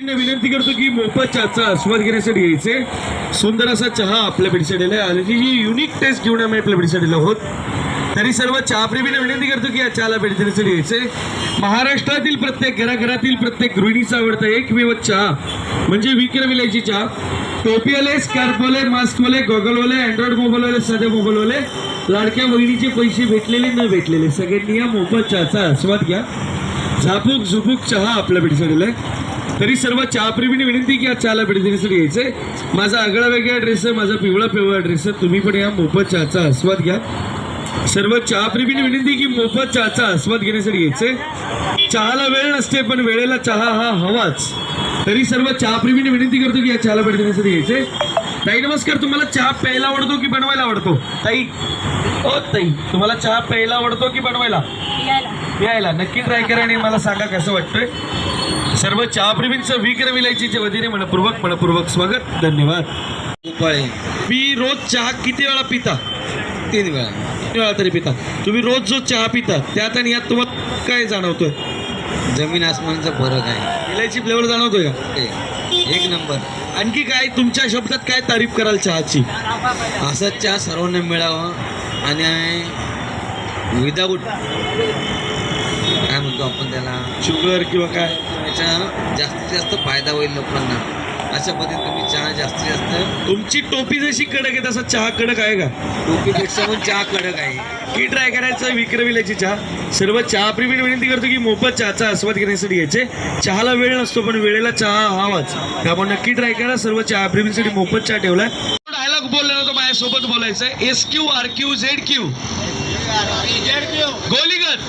विनंती करतो की मोफत चहाचा आस्वाद घेण्यासाठी यायचे सुंदर असा चहा आपल्या पिढीसाठी आणि जी युनिक टेस्ट घेऊन आम्ही आपल्या पिढीसाठी आहोत. तरी सर्व चहाप्रेमींना विनंती करतो की या चहाला भेट देण्यासाठी यायचे. महाराष्ट्रातील प्रत्येक घराघरातील प्रत्येक गृहिणीचा आवडता एकमेव चहा म्हणजे विक्रम चहा. टोपीवाले, स्कार्फवाले, मास्कवाले, गॉगलवाले, अँड्रॉइड मोबाईलवाले, साधे मोबाईलवाले, लाडक्या बहिणीचे पैसे भेटलेले न भेटलेले सगळ्यांनी या मोफत चहाचा आस्वाद घ्या. झापूक झुपूक चहा आपल्या पिढीसाठी आहे. तरी सर्व चहाप्रेमींनी विनंती की या चहाला भेट देण्यासाठी यायचे. माझा आगळा वेगळा ड्रेस आहे, माझा पिवळा ड्रेस आहे. तुम्ही पण या मोफत चहाचा आस्वाद घ्या. सर्व चहाप्रेमींनी विनंती की मोफत चहाचा आस्वाद घेण्यासाठी यायचे. चहाला वेळ नसते पण वेळेला चहा हा हवाच. तरी सर्व चहाप्रेमींनी विनंती करतो की या चहाला भेट देण्यासाठी यायचे. ताई नमस्कार, तुम्हाला चहा प्यायला आवडतो की बनवायला आवडतो? ताई ओ ताई, तुम्हाला चहा प्यायला आवडतो की बनवायला? प्यायला. नक्की ट्राय करा आणि मला सांगा कसं वाटतंय. सर्व चहाप्रेमींचं विक्रम इलायचीच्या वतीने मनपूर्वक स्वागत. धन्यवाद. मी रोज चहा किती वेळा पिता? 3 वेळा. 3 वेळा तरी पिता. तुम्ही रोज जो चहा पिता त्यात आणि यात तुम्हाला काय जाणवतोय? जमीन आसमानचा फरक आहे. इलायची फ्लेवर जाणवतोय का? एक नंबर. आणखी काय तुमच्या शब्दात काय तारीफ कराल चहाची? असाच चहा सर्वांना मिळावा आणि विदाऊट काय म्हणतो आपण त्याला, शुगर किंवा काय त्याचा जास्तीत जास्त फायदा होईल लोकांना. अशा पद्धतीने तुम्ही चहा जास्तीत जास्त. तुमची टोपी जशी कडक आहे तसा चहा कडक आहे का? टोपीपेक्षा पण चहा कडक आहे. की ट्राय करायचं विक्रम इलायची चहा. सर्व चहाप्रेमींना विनंती करतो की मोफत चहाचा आस्वाद घेण्यासाठी यायचे. चहाला वेळ नसतो पण वेळेला चहा हवाच. त्यामुळे नक्की ट्राय करा. सर्व चहाप्रेमींसाठी मोफत चहा ठेवलाय. डायलॉग बोललेला होता माझ्यासोबत बोलायचं आहे. SQRQZQ गोलीगत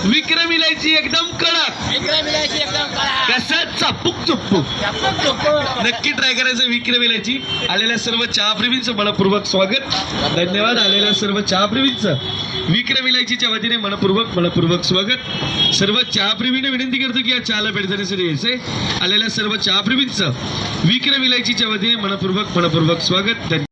विक्रम इलायची एकदम कडक कसं चापूक चुप्पूक. नक्की ट्राय करायचं विक्रम इलायची. आलेल्या सर्व चहाप्रेमींचं मनपूर्वक स्वागत. धन्यवाद. आलेल्या सर्व चहाप्रेमींचं विक्रम इलायचीच्या वतीने मनपूर्वक स्वागत. सर्व चहाप्रेमींना विनंती करतो की या चहाला भेट देण्यासाठी यायचे. आलेल्या सर्व चहाप्रेमींचं विक्रम इलायचीच्या वतीने मनपूर्वक स्वागत.